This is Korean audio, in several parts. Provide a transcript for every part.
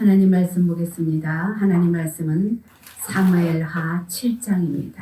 하나님 말씀 보겠습니다. 하나님 말씀은 사무엘하 7장입니다.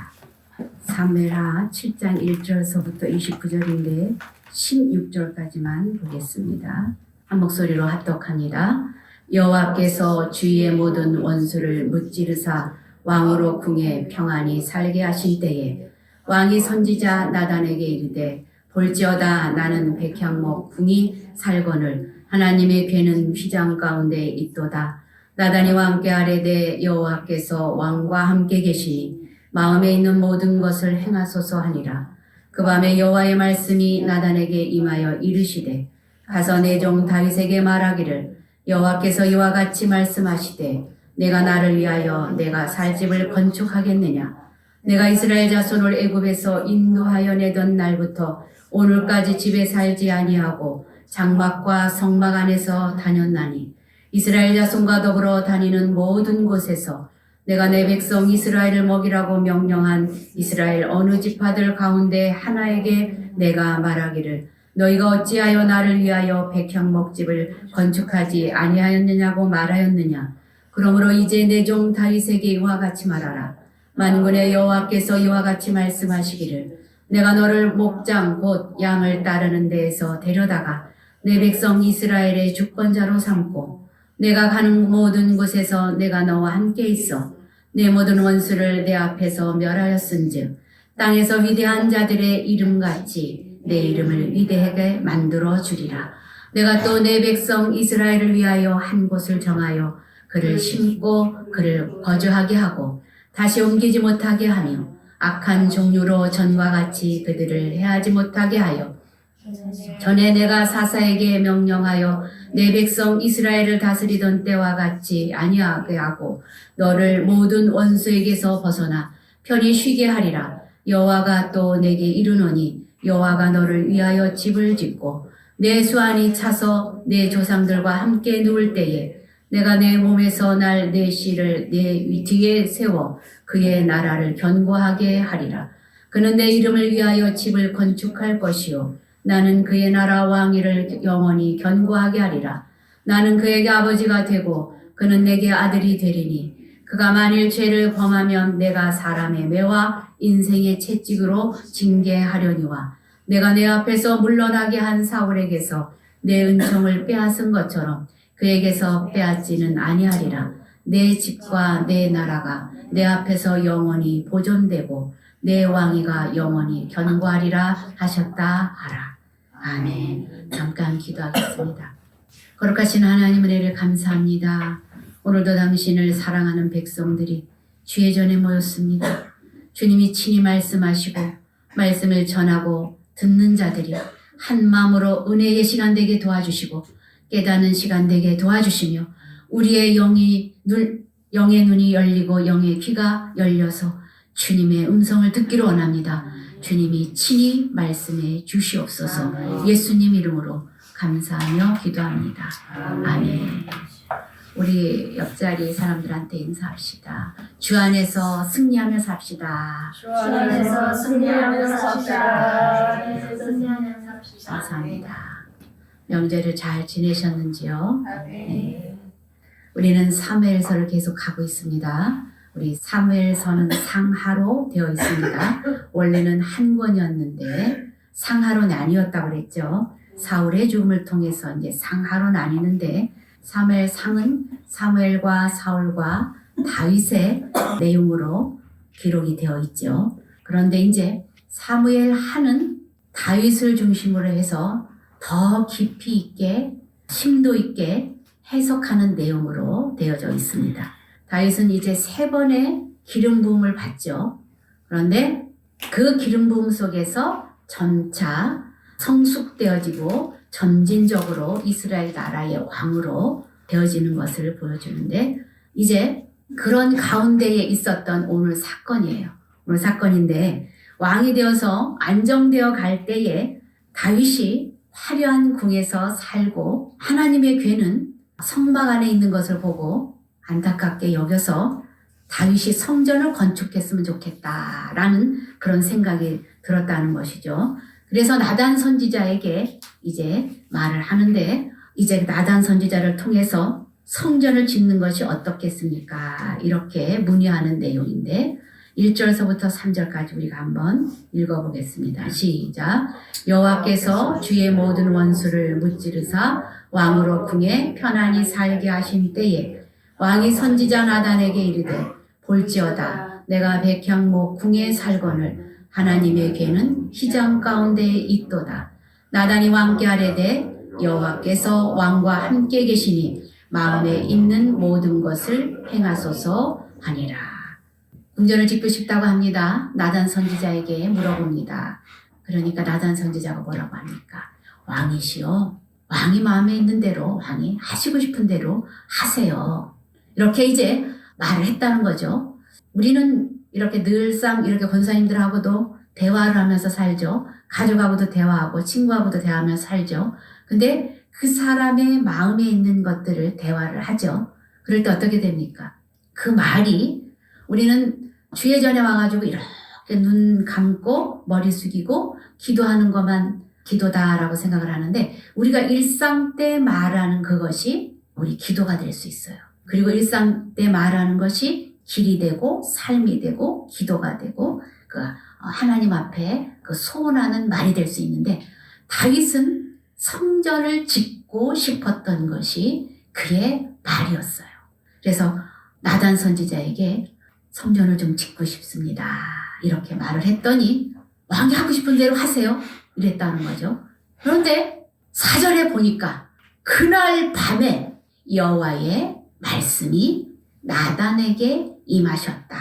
사무엘하 7장 1절서부터 29절인데 16절까지만 보겠습니다. 한 목소리로 합독합니다. 여호와께서 주의 모든 원수를 무찌르사 왕으로 궁에 평안히 살게 하신 때에 왕이 선지자 나단에게 이르되 볼지어다 나는 백향목 궁이 살거늘 하나님의 괴는 휘장 가운데 있도다. 나단이 왕께 아뢰되 여호와께서 왕과 함께 계시니 마음에 있는 모든 것을 행하소서 하니라. 그 밤에 여호와의 말씀이 나단에게 임하여 이르시되 가서 내 종 다윗에게 말하기를 여호와께서 이와 같이 말씀하시되 내가 나를 위하여 내가 살 집을 건축하겠느냐. 내가 이스라엘 자손을 애굽에서 인도하여 내던 날부터 오늘까지 집에 살지 아니하고 장막과 성막 안에서 다녔나니 이스라엘 자손과 더불어 다니는 모든 곳에서 내가 내 백성 이스라엘을 먹이라고 명령한 이스라엘 어느 지파들 가운데 하나에게 내가 말하기를 너희가 어찌하여 나를 위하여 백향목집을 건축하지 아니하였느냐고 말하였느냐. 그러므로 이제 내 종 다윗에게 이와 같이 말하라. 만군의 여호와께서 이와 같이 말씀하시기를 내가 너를 목장 곧 양을 따르는 데에서 데려다가 내 백성 이스라엘의 주권자로 삼고 내가 가는 모든 곳에서 내가 너와 함께 있어 내 모든 원수를 내 앞에서 멸하였은즉 땅에서 위대한 자들의 이름같이 내 이름을 위대하게 만들어 주리라. 내가 또 내 백성 이스라엘을 위하여 한 곳을 정하여 그를 심고 그를 거주하게 하고 다시 옮기지 못하게 하며 악한 종류로 전과 같이 그들을 해하지 못하게 하여 전에 내가 사사에게 명령하여 내 백성 이스라엘을 다스리던 때와 같이 아니하게 하고 너를 모든 원수에게서 벗어나 편히 쉬게 하리라. 여호와가 또 내게 이르노니 여호와가 너를 위하여 집을 짓고 내 수완이 차서 내 조상들과 함께 누울 때에 내가 내 몸에서 날 내 씨를 내 뒤에 세워 그의 나라를 견고하게 하리라. 그는 내 이름을 위하여 집을 건축할 것이요 나는 그의 나라 왕위를 영원히 견고하게 하리라. 나는 그에게 아버지가 되고 그는 내게 아들이 되리니 그가 만일 죄를 범하면 내가 사람의 매와 인생의 채찍으로 징계하려니와 내가 내 앞에서 물러나게 한 사울에게서 내 은총을 빼앗은 것처럼 그에게서 빼앗지는 아니하리라. 내 집과 내 나라가 내 앞에서 영원히 보존되고 내 왕위가 영원히 견고하리라 하셨다 하라. 아멘. 잠깐 기도하겠습니다. 거룩하신 하나님 은혜를 감사합니다. 오늘도 당신을 사랑하는 백성들이 주의 전에 모였습니다. 주님이 친히 말씀하시고 말씀을 전하고 듣는 자들이 한 마음으로 은혜의 시간 되게 도와주시고 깨닫는 시간 되게 도와주시며 우리의 영의 눈이 열리고 영의 귀가 열려서 주님의 음성을 듣기를 원합니다. 주님이 친히 말씀해 주시옵소서. 예수님 이름으로 감사하며 기도합니다. 아멘. 우리 옆자리 사람들한테 인사합시다. 주 안에서 승리하며 삽시다. 주 안에서 승리하며 삽시다. 승리하며 삽시다. 감사합니다. 명절을 잘 지내셨는지요? 네. 우리는 사무엘서를 계속 가고 있습니다. 우리 사무엘서는 상하로 되어 있습니다. 원래는 한 권이었는데 상하로 나뉘었다고 그랬죠. 사울의 죽음을 통해서 이제 상하로 나뉘는데 사무엘상은 사무엘과 사울과 다윗의 내용으로 기록이 되어 있죠. 그런데 이제 사무엘하는 다윗을 중심으로 해서 더 깊이 있게 심도 있게 해석하는 내용으로 되어져 있습니다. 다윗은 이제 3번의 기름 부음을 받죠. 그런데 그 기름 부음 속에서 점차 성숙되어지고 점진적으로 이스라엘 나라의 왕으로 되어지는 것을 보여주는데 이제 그런 가운데에 있었던 오늘 사건이에요. 오늘 사건인데 왕이 되어서 안정되어 갈 때에 다윗이 화려한 궁에서 살고 하나님의 괴는 성막 안에 있는 것을 보고 안타깝게 여겨서 다윗이 성전을 건축했으면 좋겠다라는 그런 생각이 들었다는 것이죠. 그래서 나단 선지자에게 이제 말을 하는데 이제 나단 선지자를 통해서 성전을 짓는 것이 어떻겠습니까? 이렇게 문의하는 내용인데 1절서부터 3절까지 우리가 한번 읽어보겠습니다. 시작. 여호와께서 주의 모든 원수를 무찌르사 왕으로 궁에 편안히 살게 하신 때에 왕이 선지자 나단에게 이르되 볼지어다 내가 백향목 궁에 살거늘 하나님의 괴는 휘장 가운데 있도다. 나단이 왕께 아뢰되 여호와께서 왕과 함께 계시니 마음에 있는 모든 것을 행하소서 하니라. 궁전을 짓고 싶다고 합니다. 나단 선지자에게 물어봅니다. 그러니까 나단 선지자가 뭐라고 합니까? 왕이시여, 왕이 마음에 있는 대로, 왕이 하시고 싶은 대로 하세요. 이렇게 이제 말을 했다는 거죠. 우리는 이렇게 늘상 이렇게 권사님들하고도 대화를 하면서 살죠. 가족하고도 대화하고 친구하고도 대화하면서 살죠. 근데 그 사람의 마음에 있는 것들을 대화를 하죠. 그럴 때 어떻게 됩니까? 그 말이 우리는 주의 전에 와가지고 이렇게 눈 감고 머리 숙이고 기도하는 것만 기도다라고 생각을 하는데 우리가 일상 때 말하는 그것이 우리 기도가 될 수 있어요. 그리고 일상 때 말하는 것이 길이 되고 삶이 되고 기도가 되고 그 하나님 앞에 그 소원하는 말이 될 수 있는데 다윗은 성전을 짓고 싶었던 것이 그의 말이었어요. 그래서 나단 선지자에게 성전을 좀 짓고 싶습니다. 이렇게 말을 했더니 왕이 하고 싶은 대로 하세요. 이랬다는 거죠. 그런데 4절에 보니까 그날 밤에 여호와의 말씀이 나단에게 임하셨다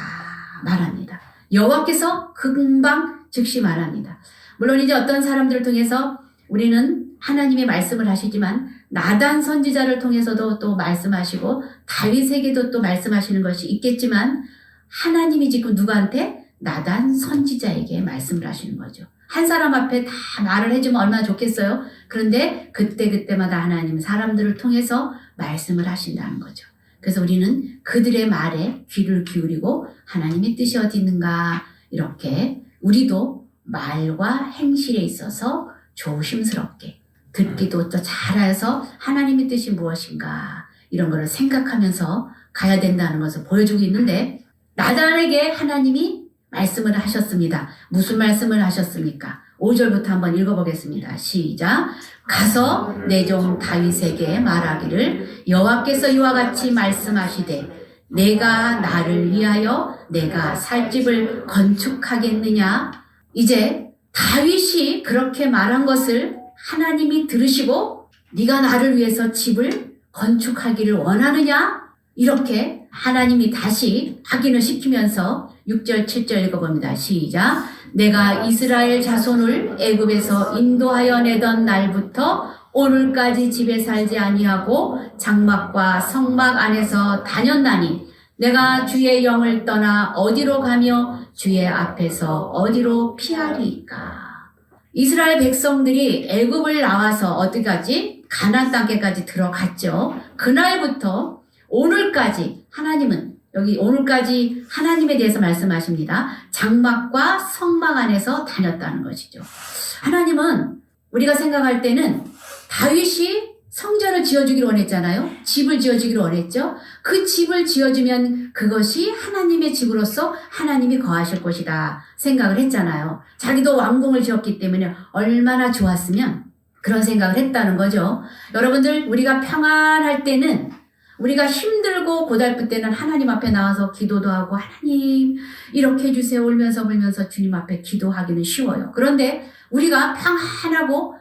말합니다. 여호와께서 금방 즉시 말합니다. 물론 이제 어떤 사람들을 통해서 우리는 하나님의 말씀을 하시지만 나단 선지자를 통해서도 또 말씀하시고 다윗에게도 또 말씀하시는 것이 있겠지만 하나님이 지금 누구한테? 나단 선지자에게 말씀을 하시는 거죠. 한 사람 앞에 다 말을 해주면 얼마나 좋겠어요? 그런데 그때그때마다 하나님은 사람들을 통해서 말씀을 하신다는 거죠. 그래서 우리는 그들의 말에 귀를 기울이고 하나님의 뜻이 어디 있는가 이렇게 우리도 말과 행실에 있어서 조심스럽게 듣기도 또 잘해서 하나님의 뜻이 무엇인가 이런 거를 생각하면서 가야 된다는 것을 보여주고 있는데 나단에게 하나님이 말씀을 하셨습니다. 무슨 말씀을 하셨습니까? 5절부터 한번 읽어보겠습니다. 시작. 가서 내 종 다윗에게 말하기를 여호와께서 이와 같이 말씀하시되 내가 나를 위하여 내가 살 집을 건축하겠느냐. 이제 다윗이 그렇게 말한 것을 하나님이 들으시고 네가 나를 위해서 집을 건축하기를 원하느냐? 이렇게 하나님이 다시 확인을 시키면서 6절 7절 읽어봅니다. 시작. 내가 이스라엘 자손을 애굽에서 인도하여 내던 날부터 오늘까지 집에 살지 아니하고 장막과 성막 안에서 다녔나니 내가 주의 영을 떠나 어디로 가며 주의 앞에서 어디로 피하리까. 이스라엘 백성들이 애굽을 나와서 어디까지? 가나안 땅에까지 들어갔죠. 그날부터 오늘까지 하나님은 여기 오늘까지 하나님에 대해서 말씀하십니다. 장막과 성막 안에서 다녔다는 것이죠. 하나님은 우리가 생각할 때는 다윗이 성전을 지어주기를 원했잖아요. 집을 지어주기를 원했죠. 그 집을 지어주면 그것이 하나님의 집으로서 하나님이 거하실 것이다 생각을 했잖아요. 자기도 왕궁을 지었기 때문에 얼마나 좋았으면 그런 생각을 했다는 거죠. 여러분들 우리가 평안할 때는 우리가 힘들고 고달플 때는 하나님 앞에 나와서 기도도 하고 하나님 이렇게 해주세요 울면서 불면서 주님 앞에 기도하기는 쉬워요. 그런데 우리가 평안하고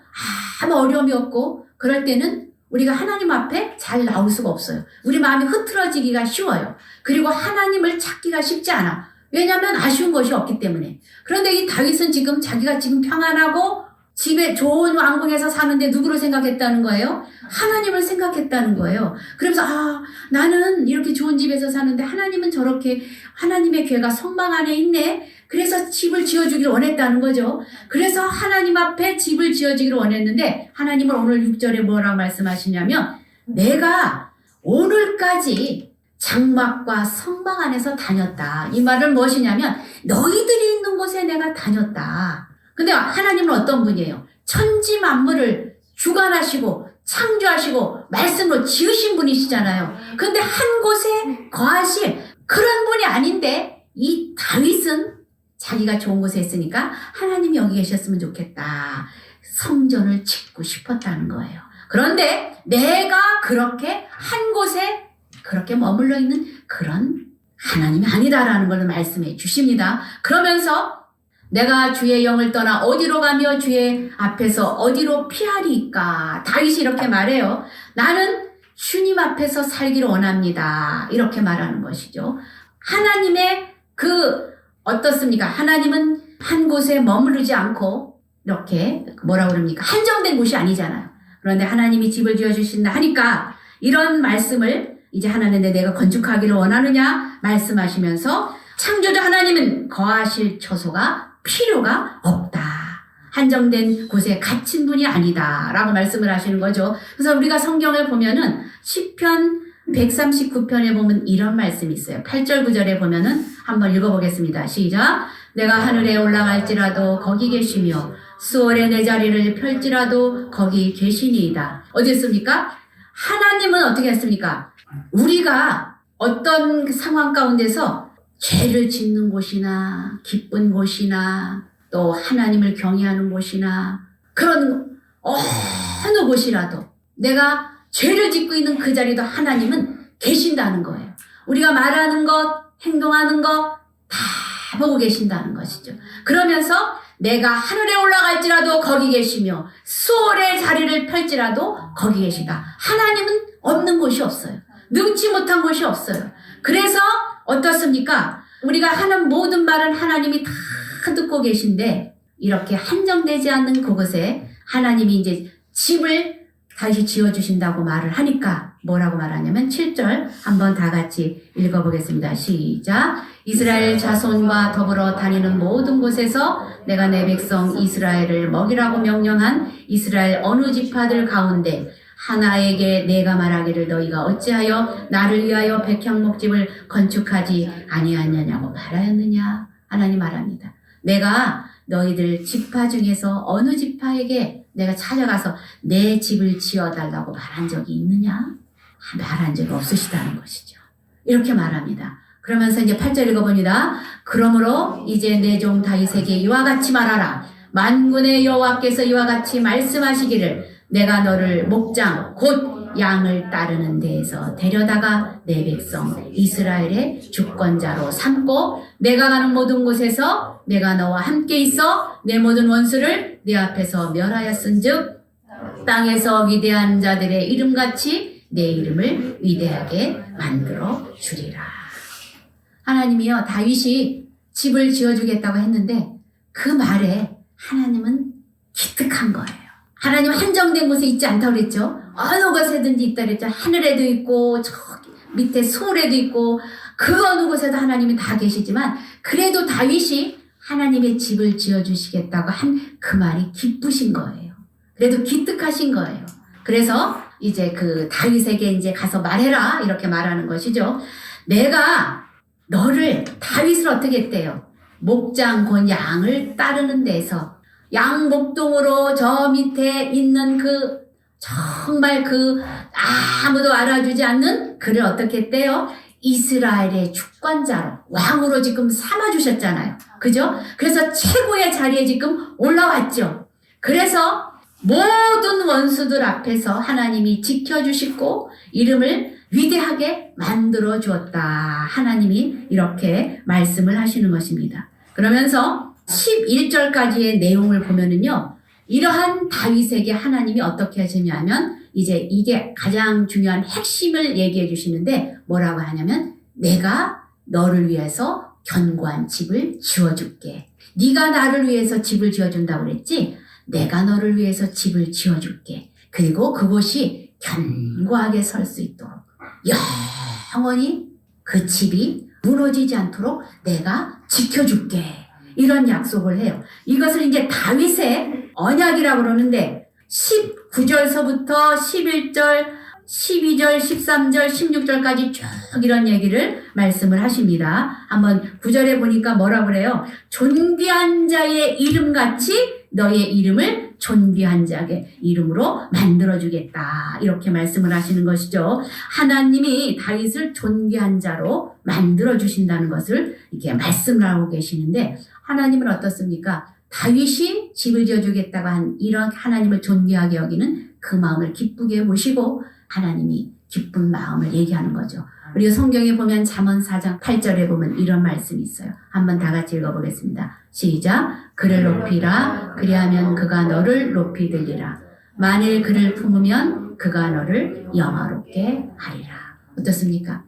아무 어려움이 없고 그럴 때는 우리가 하나님 앞에 잘 나올 수가 없어요. 우리 마음이 흐트러지기가 쉬워요. 그리고 하나님을 찾기가 쉽지 않아. 왜냐하면 아쉬운 것이 없기 때문에. 그런데 이 다윗은 지금 자기가 지금 평안하고 집에 좋은 왕궁에서 사는데 누구를 생각했다는 거예요? 하나님을 생각했다는 거예요. 그러면서 나는 이렇게 좋은 집에서 사는데 하나님은 저렇게 하나님의 괴가 성막 안에 있네. 그래서 집을 지어주기를 원했다는 거죠. 그래서 하나님 앞에 집을 지어주기를 원했는데 하나님은 오늘 6절에 뭐라고 말씀하시냐면 내가 오늘까지 장막과 성막 안에서 다녔다. 이 말은 무엇이냐면 너희들이 있는 곳에 내가 다녔다. 근데 하나님은 어떤 분이에요? 천지 만물을 주관하시고 창조하시고 말씀으로 지으신 분이시잖아요. 근데 한 곳에 거하실 그런 분이 아닌데 이 다윗은 자기가 좋은 곳에 있으니까 하나님이 여기 계셨으면 좋겠다. 성전을 짓고 싶었다는 거예요. 그런데 내가 그렇게 한 곳에 그렇게 머물러 있는 그런 하나님이 아니다라는 걸 말씀해 주십니다. 그러면서 내가 주의 영을 떠나 어디로 가며 주의 앞에서 어디로 피하리까? 다윗이 이렇게 말해요. 나는 주님 앞에서 살기를 원합니다. 이렇게 말하는 것이죠. 하나님의 어떻습니까? 하나님은 한 곳에 머무르지 않고 이렇게 뭐라 그럽니까? 한정된 곳이 아니잖아요. 그런데 하나님이 집을 지어주신다 하니까 이런 말씀을 이제 하나님 내가 건축하기를 원하느냐 말씀하시면서 창조주 하나님은 거하실 처소가 필요가 없다. 한정된 곳에 갇힌 분이 아니다. 라고 말씀을 하시는 거죠. 그래서 우리가 성경을 보면은 시편 139편에 보면 이런 말씀이 있어요. 8절 9절에 보면은 한번 읽어보겠습니다. 시작. 내가 하늘에 올라갈지라도 거기 계시며 수월에 내 자리를 펼지라도 거기 계시니이다. 어디 있습니까? 하나님은 어떻게 했습니까? 우리가 어떤 상황 가운데서 죄를 짓는 곳이나 기쁜 곳이나 또 하나님을 경외하는 곳이나 그런 어느 곳이라도 내가 죄를 짓고 있는 그 자리도 하나님은 계신다는 거예요. 우리가 말하는 것, 행동하는 것 다 보고 계신다는 것이죠. 그러면서 내가 하늘에 올라갈지라도 거기 계시며 수월의 자리를 펼지라도 거기 계시다. 하나님은 없는 곳이 없어요. 능치 못한 곳이 없어요. 그래서 어떻습니까? 우리가 하는 모든 말은 하나님이 다 듣고 계신데 이렇게 한정되지 않는 그곳에 하나님이 이제 집을 다시 지어주신다고 말을 하니까 뭐라고 말하냐면 7절 한번 다 같이 읽어보겠습니다. 시작. 이스라엘 자손과 더불어 다니는 모든 곳에서 내가 내 백성 이스라엘을 먹이라고 명령한 이스라엘 어느 지파들 가운데 하나에게 내가 말하기를 너희가 어찌하여 나를 위하여 백향목집을 건축하지 아니하느냐고 말하였느냐. 하나님 말합니다. 내가 너희들 지파 중에서 어느 지파에게 내가 찾아가서 내 집을 지어달라고 말한 적이 있느냐? 말한 적이 없으시다는 것이죠. 이렇게 말합니다. 그러면서 이제 8절 읽어봅니다. 그러므로 이제 내 종 다윗에게 이와 같이 말하라. 만군의 여호와께서 이와 같이 말씀하시기를 내가 너를 목장 곧 양을 따르는 데에서 데려다가 내 백성 이스라엘의 주권자로 삼고 내가 가는 모든 곳에서 내가 너와 함께 있어 내 모든 원수를 내 앞에서 멸하였은즉 땅에서 위대한 자들의 이름같이 내 이름을 위대하게 만들어 주리라. 하나님이요 다윗이 집을 지어주겠다고 했는데 그 말에 하나님은 기특한 거예요. 하나님 한정된 곳에 있지 않다고 그랬죠. 어느 곳에든지 있다 그랬죠. 하늘에도 있고 저기 밑에 수월에도 있고 그 어느 곳에도 하나님이 다 계시지만 그래도 다윗이 하나님의 집을 지어주시겠다고 한 그 말이 기쁘신 거예요. 그래도 기특하신 거예요. 그래서 이제 그 다윗에게 이제 가서 말해라 이렇게 말하는 것이죠. 내가 너를 다윗을 어떻게 했대요? 목장 곧 양을 따르는 데서 양 목동으로 저 밑에 있는 정말 아무도 알아주지 않는 그를 어떻게 했대요? 이스라엘의 주권자로 왕으로 지금 삼아주셨잖아요. 그죠? 그래서 최고의 자리에 지금 올라왔죠. 그래서 모든 원수들 앞에서 하나님이 지켜주시고 이름을 위대하게 만들어 주었다. 하나님이 이렇게 말씀을 하시는 것입니다. 그러면서 11절까지의 내용을 보면은요, 이러한 다윗에게 하나님이 어떻게 하시냐면, 이제 이게 가장 중요한 핵심을 얘기해 주시는데, 뭐라고 하냐면, 내가 너를 위해서 견고한 집을 지어줄게. 네가 나를 위해서 집을 지어준다고 그랬지? 내가 너를 위해서 집을 지어줄게. 그리고 그곳이 견고하게 설 수 있도록, 영원히 그 집이 무너지지 않도록 내가 지켜줄게. 이런 약속을 해요. 이것을 이제 다윗의 언약이라고 그러는데 19절서부터 11절, 12절, 13절, 16절까지 쭉 이런 얘기를 말씀을 하십니다. 한번 9절에 보니까 뭐라 그래요? 존귀한 자의 이름같이 너의 이름을 존귀한 자의 이름으로 만들어주겠다. 이렇게 말씀을 하시는 것이죠. 하나님이 다윗을 존귀한 자로 만들어주신다는 것을 이렇게 말씀을 하고 계시는데, 하나님은 어떻습니까? 다윗이 집을 지어주겠다고 한 이런 하나님을 존귀하게 여기는 그 마음을 기쁘게 보시고 하나님이 기쁜 마음을 얘기하는 거죠. 우리가 성경에 보면 잠언 4장 8절에 보면 이런 말씀이 있어요. 한번 다 같이 읽어보겠습니다. 시작. 그를 높이라. 그리하면 그가 너를 높이 들리라. 만일 그를 품으면 그가 너를 영화롭게 하리라. 어떻습니까?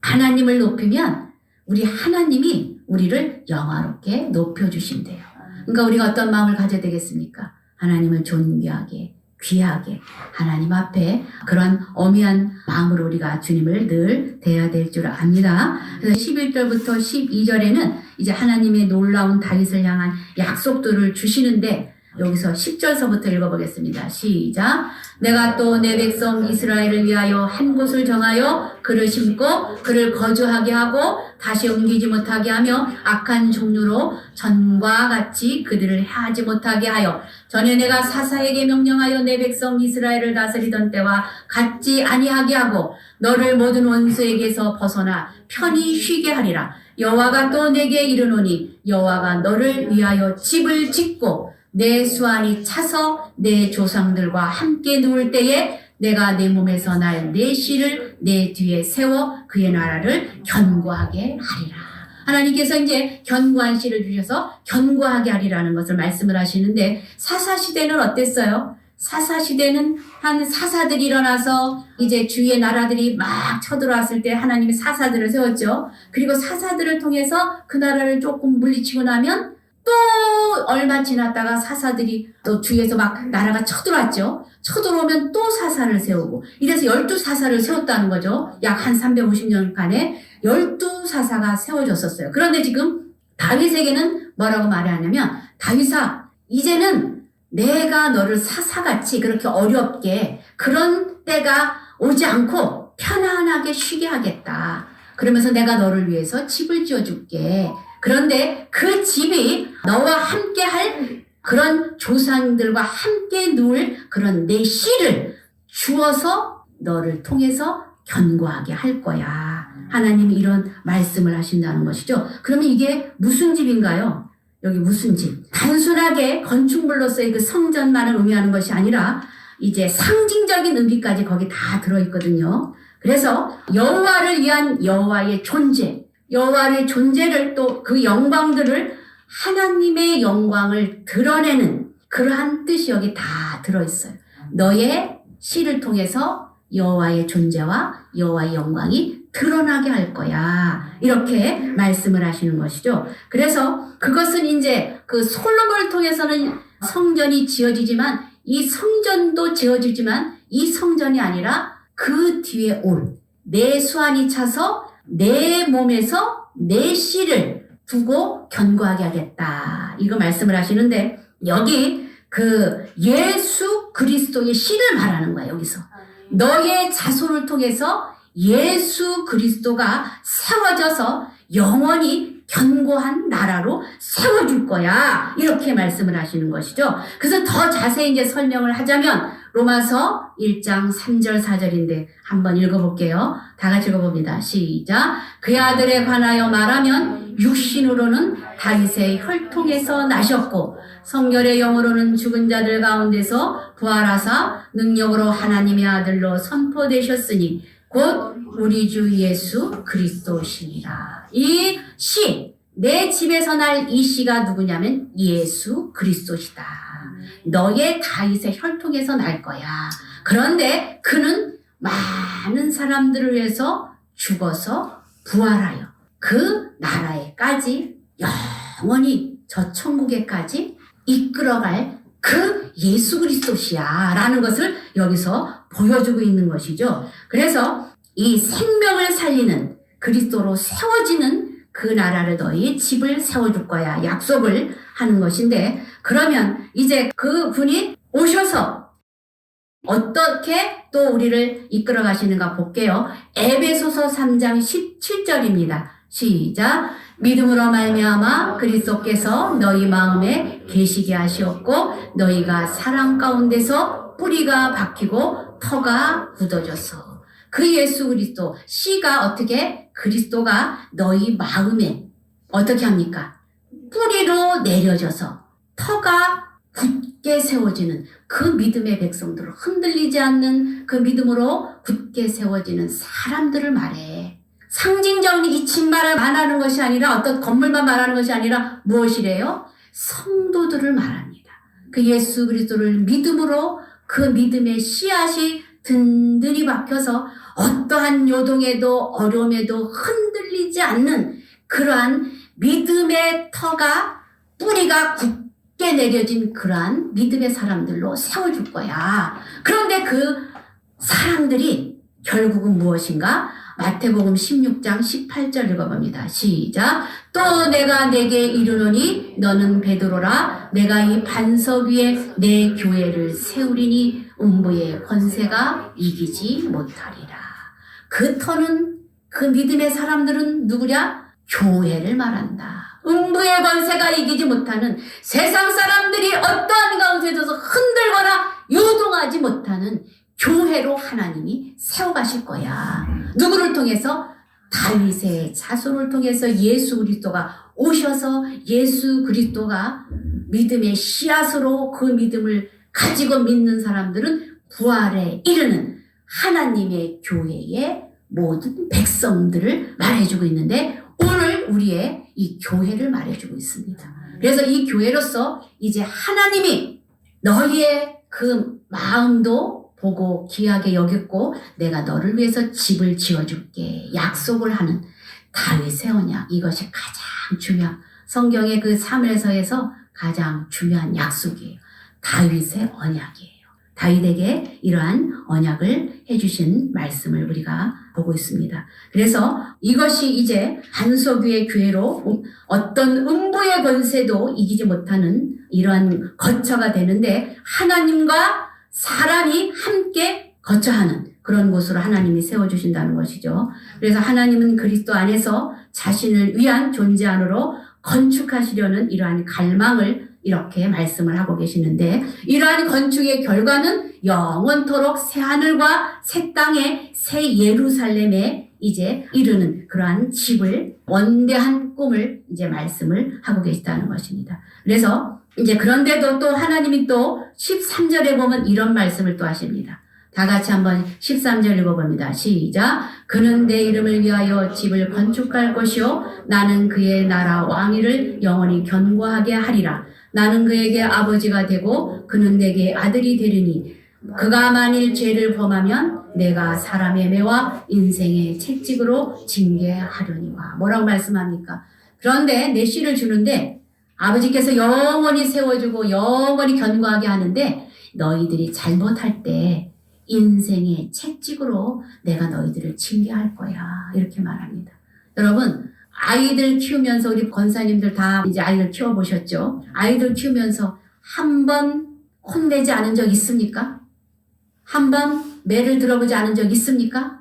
하나님을 높이면 우리 하나님이 우리를 영화롭게 높여주신대요. 그러니까 우리가 어떤 마음을 가져야 되겠습니까? 하나님을 존귀하게, 귀하게 하나님 앞에 그런 어미한 마음으로 우리가 주님을 늘 대해야 될 줄 압니다. 그래서 11절부터 12절에는 이제 하나님의 놀라운 다윗을 향한 약속들을 주시는데, 여기서 10절서부터 읽어보겠습니다. 시작. 내가 또 내 백성 이스라엘을 위하여 한 곳을 정하여 그를 심고 그를 거주하게 하고 다시 옮기지 못하게 하며 악한 종류로 전과 같이 그들을 해하지 못하게 하여 전에 내가 사사에게 명령하여 내 백성 이스라엘을 다스리던 때와 같지 아니하게 하고 너를 모든 원수에게서 벗어나 편히 쉬게 하리라. 여호와가 또 내게 이르노니 여호와가 너를 위하여 집을 짓고 내 수완이 차서 내 조상들과 함께 누울 때에 내가 내 몸에서 날 내 씨를 내 뒤에 세워 그의 나라를 견고하게 하리라. 하나님께서 이제 견고한 씨를 주셔서 견고하게 하리라는 것을 말씀을 하시는데, 사사시대는 어땠어요? 사사시대는 한 사사들이 일어나서 이제 주위의 나라들이 막 쳐들어왔을 때 하나님이 사사들을 세웠죠. 그리고 사사들을 통해서 그 나라를 조금 물리치고 나면 또 얼마 지났다가 사사들이 또 주위에서 막 나라가 쳐들어왔죠. 쳐들어오면 또 사사를 세우고, 이래서 12사사를 세웠다는 거죠. 약 한 350년간에 12사사가 세워졌었어요. 그런데 지금 다윗에게는 뭐라고 말하냐면, 다윗아, 이제는 내가 너를 사사같이 그렇게 어렵게 그런 때가 오지 않고 편안하게 쉬게 하겠다. 그러면서 내가 너를 위해서 집을 지어줄게. 그런데 그 집이 너와 함께 할 그런 조상들과 함께 누울 그런 내 씨를 주어서 너를 통해서 견고하게 할 거야. 하나님이 이런 말씀을 하신다는 것이죠. 그러면 이게 무슨 집인가요? 여기 무슨 집? 단순하게 건축물로서의 그 성전만을 의미하는 것이 아니라 이제 상징적인 의미까지 거기 다 들어있거든요. 그래서 여호와를 위한 여호와의 존재, 여호와의 존재를 또 그 영광들을 하나님의 영광을 드러내는 그러한 뜻이 여기 다 들어있어요. 너의 씨를 통해서 여호와의 존재와 여호와의 영광이 드러나게 할 거야. 이렇게 말씀을 하시는 것이죠. 그래서 그것은 이제 그 솔로몬을 통해서는 성전이 지어지지만, 이 성전도 지어지지만 이 성전이 아니라 그 뒤에 올 내 수완이 차서 내 몸에서 내 씨를 두고 견고하게 하겠다. 이거 말씀을 하시는데, 여기 그 예수 그리스도의 씨를 말하는 거야. 여기서 너의 자손을 통해서 예수 그리스도가 세워져서 영원히 견고한 나라로 세워줄 거야. 이렇게 말씀을 하시는 것이죠. 그래서 더 자세히 이제 설명을 하자면 로마서 1장 3절 4절인데 한번 읽어볼게요. 다 같이 읽어봅니다. 시작. 그의 아들에 관하여 말하면 육신으로는 다윗의 혈통에서 나셨고 성결의 영으로는 죽은 자들 가운데서 부활하사 능력으로 하나님의 아들로 선포되셨으니 곧 우리 주 예수 그리스도시니라. 이 씨, 내 집에서 날 이 씨가 누구냐면 예수 그리스도시다. 너의 다윗의 혈통에서 날 거야. 그런데 그는 많은 사람들을 위해서 죽어서 부활하여 그 나라에까지 영원히 저 천국에까지 이끌어갈 그 예수 그리스도시야 라는 것을 여기서 보여주고 있는 것이죠. 그래서 이 생명을 살리는 그리스도로 세워지는 그 나라를 너희 집을 세워줄 거야 약속을 하는 것인데, 그러면 이제 그 분이 오셔서 어떻게 또 우리를 이끌어 가시는가 볼게요. 에베소서 3장 17절입니다. 시작. 믿음으로 말미암아 그리스도께서 너희 마음에 계시게 하시었고 너희가 사랑 가운데서 뿌리가 박히고 터가 굳어져서 그 예수 그리스도 씨가 어떻게 그리스도가 너희 마음에 어떻게 합니까? 뿌리로 내려져서 터가 굳게 세워지는 그 믿음의 백성들을 흔들리지 않는 그 믿음으로 굳게 세워지는 사람들을 말해. 상징적인 이 침말을 말하는 것이 아니라 어떤 건물만 말하는 것이 아니라 무엇이래요? 성도들을 말합니다. 그 예수 그리스도를 믿음으로 그 믿음의 씨앗이 든든히 박혀서 어떠한 요동에도 어려움에도 흔들리지 않는 그러한 믿음의 터가 뿌리가 굳게 내려진 그러한 믿음의 사람들로 세워줄 거야. 그런데 그 사람들이 결국은 무엇인가? 마태복음 16장 18절 읽어봅니다. 시작. 또 내가 내게 이르노니 너는 베드로라. 내가 이 반석 위에 내 교회를 세우리니 음부의 권세가 이기지 못하리라. 그 터는 그 믿음의 사람들은 누구냐? 교회를 말한다. 음부의 권세가 이기지 못하는 세상 사람들이 어떠한 가운데서 흔들거나 요동하지 못하는 교회로 하나님이 세워가실 거야. 누구를 통해서? 다윗의 자손을 통해서 예수 그리스도가 오셔서 예수 그리스도가 믿음의 씨앗으로 그 믿음을 가지고 믿는 사람들은 부활에 이르는 하나님의 교회의 모든 백성들을 말해주고 있는데 오늘 우리의 이 교회를 말해주고 있습니다. 그래서 이 교회로서 이제 하나님이 너희의 그 마음도 보고 귀하게 여겼고 내가 너를 위해서 집을 지어줄게 약속을 하는 다윗의 언약, 이것이 가장 중요한 성경의 그 사무엘서에서 가장 중요한 약속이에요. 다윗의 언약이에요. 다윗에게 이러한 언약을 해주신 말씀을 우리가 보고 있습니다. 그래서 이것이 이제 반석 위의 교회로 어떤 음부의 권세도 이기지 못하는 이러한 거처가 되는데 하나님과 사람이 함께 거처하는 그런 곳으로 하나님이 세워주신다는 것이죠. 그래서 하나님은 그리스도 안에서 자신을 위한 존재 안으로 건축하시려는 이러한 갈망을 이렇게 말씀을 하고 계시는데 이러한 건축의 결과는 영원토록 새 하늘과 새 땅에 새 예루살렘에 이제 이르는 그러한 집을 원대한 꿈을 이제 말씀을 하고 계시다는 것입니다. 그래서 이제 그런데도 또 하나님이 또 13절에 보면 이런 말씀을 또 하십니다. 다 같이 한번 13절 읽어봅니다. 시작. 그는 내 이름을 위하여 집을 건축할 것이요 나는 그의 나라 왕위를 영원히 견고하게 하리라. 나는 그에게 아버지가 되고 그는 내게 아들이 되리니 그가 만일 죄를 범하면 내가 사람의 매와 인생의 채찍으로 징계하려니와. 뭐라고 말씀합니까? 그런데 내 씨를 주는데 아버지께서 영원히 세워주고 영원히 견고하게 하는데 너희들이 잘못할 때 인생의 채찍으로 내가 너희들을 징계할 거야. 이렇게 말합니다. 여러분 아이들 키우면서 우리 권사님들 다 이제 아이들 키워보셨죠? 아이들 키우면서 한 번 혼내지 않은 적 있습니까? 한 번 매를 들어보지 않은 적 있습니까?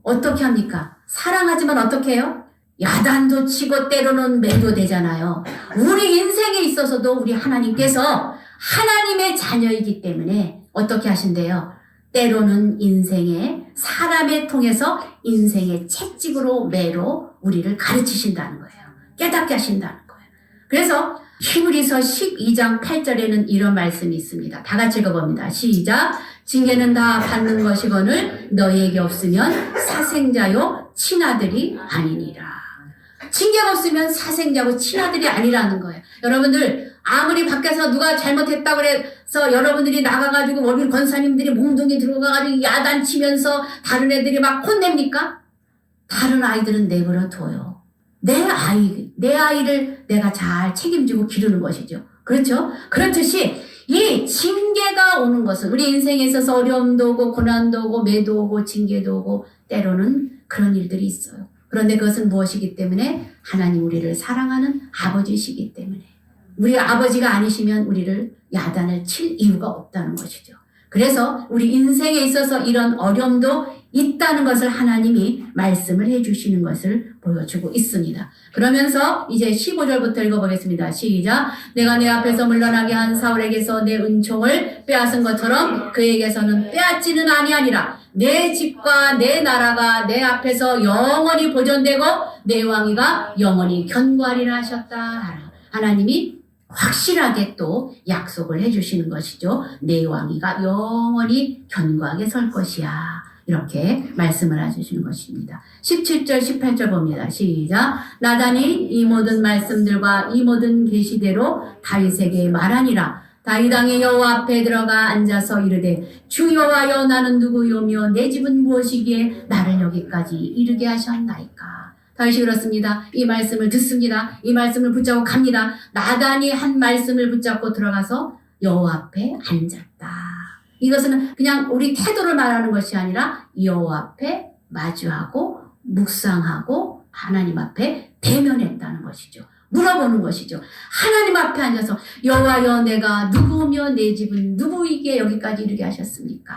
어떻게 합니까? 사랑하지만 어떻게 해요? 야단도 치고 때로는 매도 되잖아요. 우리 인생에 있어서도 우리 하나님께서 하나님의 자녀이기 때문에 어떻게 하신대요? 때로는 인생의 사람을 통해서 인생의 채찍으로 매로 우리를 가르치신다는 거예요. 깨닫게 하신다는 거예요. 그래서 히브리서 12장 8절에는 이런 말씀이 있습니다. 다 같이 읽어봅니다. 시작. 징계는 다 받는 것이거늘 너희에게 없으면 사생자요 친아들이 아니니라. 징계가 없으면 사생자고 친아들이 아니라는 거예요. 여러분들 아무리 밖에서 누가 잘못했다고 그래서 여러분들이 나가가지고 우리 권사님들이 몽둥이 들고 가가지고 야단치면서 다른 애들이 막 혼냅니까? 다른 아이들은 내버려 둬요. 내 아이를 내가 잘 책임지고 기르는 것이죠. 그렇죠? 그렇듯이 이 징계가 오는 것은 우리 인생에 있어서 어려움도 오고 고난도 오고 매도 오고 징계도 오고 때로는 그런 일들이 있어요. 그런데 그것은 무엇이기 때문에? 하나님 우리를 사랑하는 아버지시기 때문에. 우리 아버지가 아니시면 우리를 야단을 칠 이유가 없다는 것이죠. 그래서 우리 인생에 있어서 이런 어려움도 있다는 것을 하나님이 말씀을 해주시는 것을 보여주고 있습니다. 그러면서 이제 15절부터 읽어보겠습니다. 시작. 내가 내 앞에서 물러나게 한 사울에게서 내 은총을 빼앗은 것처럼 그에게서는 빼앗지는 아니하니라. 내 집과 내 나라가 내 앞에서 영원히 보존되고 내 왕위가 영원히 견고하리라 하셨다. 하나님이 확실하게 또 약속을 해주시는 것이죠. 내 왕위가 영원히 견고하게 설 것이야. 이렇게 말씀을 해주시는 것입니다. 17절 18절 봅니다. 시작. 나단이 이 모든 말씀들과 이 모든 계시대로 다윗에게 말하니라. 다윗 왕의 여호와 앞에 들어가 앉아서 이르되 주 여호와여 나는 누구요며 내 집은 무엇이기에 나를 여기까지 이르게 하셨나이까. 다윗이 그렇습니다. 이 말씀을 듣습니다. 이 말씀을 붙잡고 갑니다. 나단이 한 말씀을 붙잡고 들어가서 여호와 앞에 앉았다. 이것은 그냥 우리 태도를 말하는 것이 아니라 여호와 앞에 마주하고 묵상하고 하나님 앞에 대면했다는 것이죠. 물어보는 것이죠. 하나님 앞에 앉아서 여호와여 내가 누구며 내 집은 누구에게 여기까지 이르게 하셨습니까?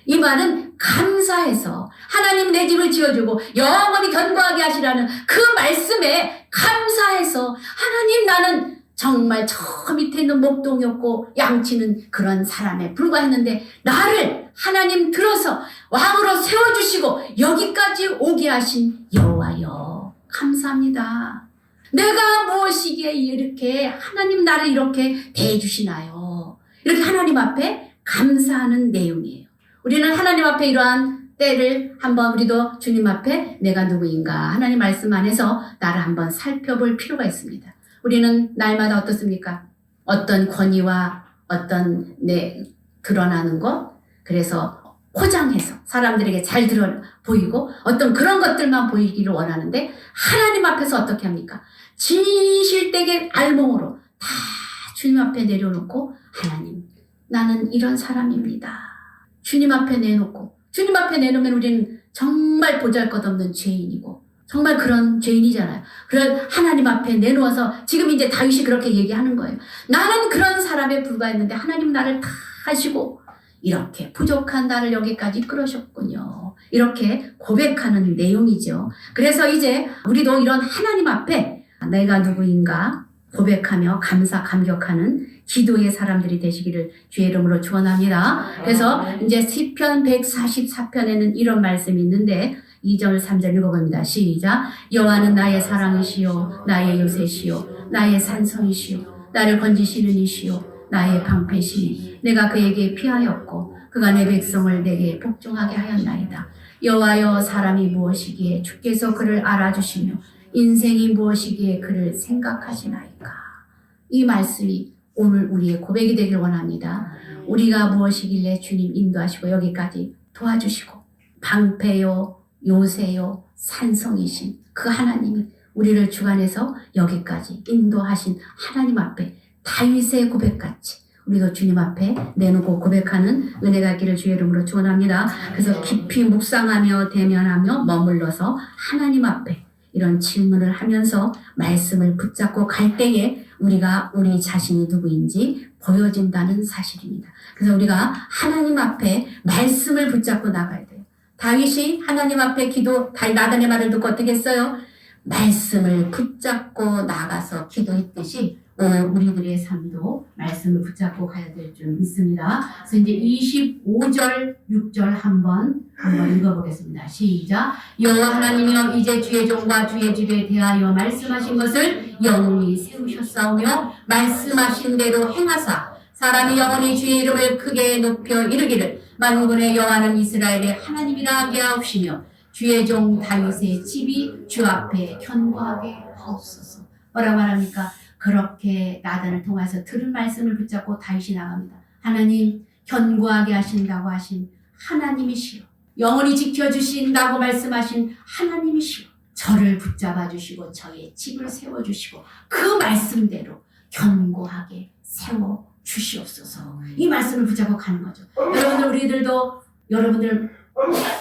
이 말은 감사해서 하나님 내 집을 지어주고 영원히 견고하게 하시라는 그 말씀에 감사해서 하나님 나는 정말 저 밑에 있는 목동이었고 양치는 그런 사람에 불과했는데 나를 하나님 들어서 왕으로 세워주시고 여기까지 오게 하신 여호와여 감사합니다. 내가 무엇이기에 이렇게 하나님 나를 이렇게 대해주시나요? 이렇게 하나님 앞에 감사하는 내용이에요. 우리는 하나님 앞에 이러한 때를 한번 우리도 주님 앞에 내가 누구인가 하나님 말씀 안에서 나를 한번 살펴볼 필요가 있습니다. 우리는 날마다 어떻습니까? 어떤 권위와 어떤 드러나는 것, 그래서 포장해서 사람들에게 잘 보이고 어떤 그런 것들만 보이기를 원하는데 하나님 앞에서 어떻게 합니까? 진실되게 알몸으로 다 주님 앞에 내려놓고 하나님 나는 이런 사람입니다. 주님 앞에 내놓고 주님 앞에 내놓으면 우리는 정말 보잘것없는 죄인이고 정말 그런 죄인이잖아요. 그런 하나님 앞에 내놓아서 지금 이제 다윗이 그렇게 얘기하는 거예요. 나는 그런 사람에 불과했는데 하나님 나를 다 하시고 이렇게 부족한 나를 여기까지 끌으셨군요. 이렇게 고백하는 내용이죠. 그래서 이제 우리도 이런 하나님 앞에 내가 누구인가 고백하며 감격하는 기도의 사람들이 되시기를 주의 이름으로 축원합니다. 그래서 이제 시편 144편에는 이런 말씀이 있는데 2절 3절 읽어봅니다. 시작. 여호와는 나의 사랑이시요 나의 요새시요 나의 산성이시요 나를 건지시는 이시요 나의 방패시니 내가 그에게 피하였고 그가 내 백성을 내게 복종하게 하였나이다. 여호와여 사람이 무엇이기에 주께서 그를 알아주시며 인생이 무엇이기에 그를 생각하시나이까. 이 말씀이 오늘 우리의 고백이 되길 원합니다. 우리가 무엇이길래 주님 인도하시고 여기까지 도와주시고 방패요 요새요 산성이신 그 하나님이 우리를 주관해서 여기까지 인도하신 하나님 앞에 다윗의 고백같이 우리도 주님 앞에 내놓고 고백하는 은혜가 있기를 주의 이름으로 축원합니다. 그래서 깊이 묵상하며 대면하며 머물러서 하나님 앞에 이런 질문을 하면서 말씀을 붙잡고 갈 때에 우리가 우리 자신이 누구인지 보여진다는 사실입니다. 그래서 우리가 하나님 앞에 말씀을 붙잡고 나가야 돼요. 다윗이 하나님 앞에 나단의 말을 듣고 어떻게 했어요? 말씀을 붙잡고 나가서 기도했듯이 오늘 우리들의 삶도 말씀을 붙잡고 가야 될 줄 믿습니다. 그래서 이제 25절, 6절 한번 읽어보겠습니다. 시작. 여호와 하나님이여 이제 주의 종과 주의 집에 대하여 말씀하신 것을 영원히 세우셨사오며 말씀하신 대로 행하사 사람이 영원히 주의 이름을 크게 높여 이르기를 만군의 여호와는 이스라엘의 하나님이라 하게 하옵시며 주의 종 다윗의 집이 주 앞에 견고하게 하옵소서. 뭐라고 말합니까? 그렇게 나단을 통해서 들은 말씀을 붙잡고 다윗이 나갑니다. 하나님 견고하게 하신다고 하신 하나님이시여 영원히 지켜주신다고 말씀하신 하나님이시여 저를 붙잡아 주시고 저의 집을 세워주시고 그 말씀대로 견고하게 세워주시옵소서. 이 말씀을 붙잡고 가는 거죠. 우리들도 여러분들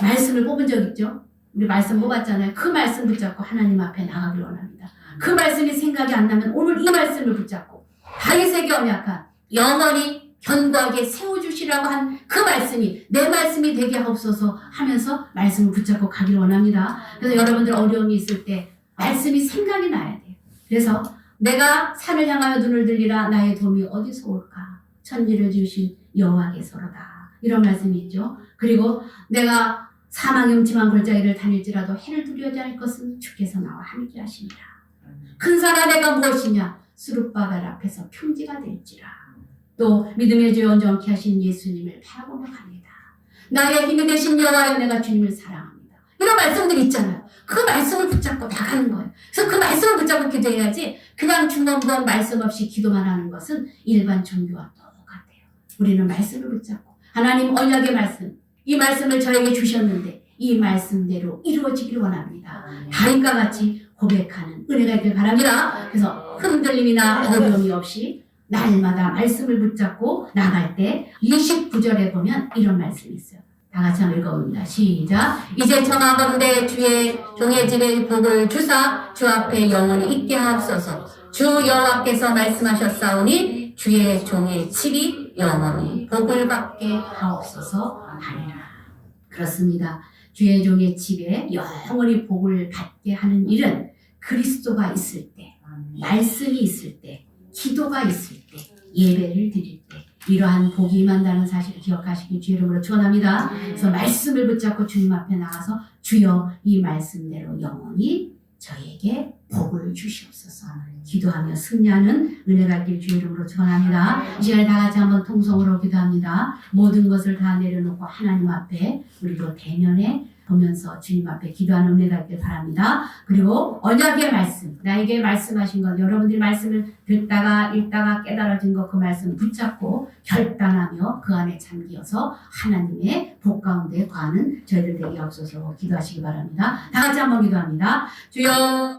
말씀을 뽑은 적 있죠? 우리 말씀 뽑았잖아요. 그 말씀 붙잡고 하나님 앞에 나가길 원합니다. 그 말씀이 생각이 안 나면 오늘 이 말씀을 붙잡고 다윗의 언약한 영원히 견고하게 세워주시라고 한 그 말씀이 내 말씀이 되게 하옵소서 하면서 말씀을 붙잡고 가기를 원합니다. 그래서 여러분들 어려움이 있을 때 말씀이 생각이 나야 돼요. 그래서 내가 산을 향하여 눈을 들리라 나의 도움이 어디서 올까? 천지를 주신 여호와께서로다. 이런 말씀이 있죠. 그리고 내가 사망의 음침한 골짜기를 다닐지라도 해를 두려워하지 않을 것은 주께서 나와 함께 하시니라. 큰 산아 내가 무엇이냐? 수룹바벨 앞에서 평지가 될지라. 또 믿음의 주 온전케 하신 예수님을 바라보며 갑니다. 나의 힘이 되신 여호와여 내가 주님을 사랑합니다. 이런 말씀들이 있잖아요. 그 말씀을 붙잡고 나가는 거예요. 그래서 그 말씀을 붙잡고 기도해야지 그냥 중간중간 말씀 없이 기도만 하는 것은 일반 종교와 똑같아요. 우리는 말씀을 붙잡고 하나님 언약의 말씀, 이 말씀을 저에게 주셨는데 이 말씀대로 이루어지기를 원합니다. 다윗과 같이 고백하는 은혜가 있길 바랍니다. 그래서 흔들림이나 어려움이 없이 날마다 말씀을 붙잡고 나갈 때 29절에 보면 이런 말씀이 있어요. 다 같이 한번 읽어봅니다. 시작. 이제 청하건대 주의 종의 집에 복을 주사 주 앞에 영원히 있게 하옵소서. 주 여호와께서 말씀하셨사오니 주의 종의 집이 영원히 복을 받게 하옵소서 하리라. 그렇습니다. 주의 종의 집에 영원히 복을 받게 하는 일은 그리스도가 있을 때, 말씀이 있을 때, 기도가 있을 때, 예배를 드릴 때 이러한 복이 임한다는 사실을 기억하시길 주의 이름으로 축원합니다. 그래서 말씀을 붙잡고 주님 앞에 나가서 주여 이 말씀대로 영원히 저에게 복을 주시옵소서 기도하며 승리하는 은혜가 있길 주의 이름으로 축원합니다. 이 시간에 다 같이 한번 통성으로 기도합니다. 모든 것을 다 내려놓고 하나님 앞에 우리도 대면에 보면서 주님 앞에 기도하는 은혜가 있길 바랍니다. 그리고 언약의 말씀, 나에게 말씀하신 것, 여러분들이 말씀을 듣다가 읽다가 깨달아진 것 그 말씀 붙잡고 결단하며 그 안에 잠기어서 하나님의 복 가운데 거하는 저희들 되게 하옵소서 기도하시기 바랍니다. 다 같이 한번 기도합니다. 주여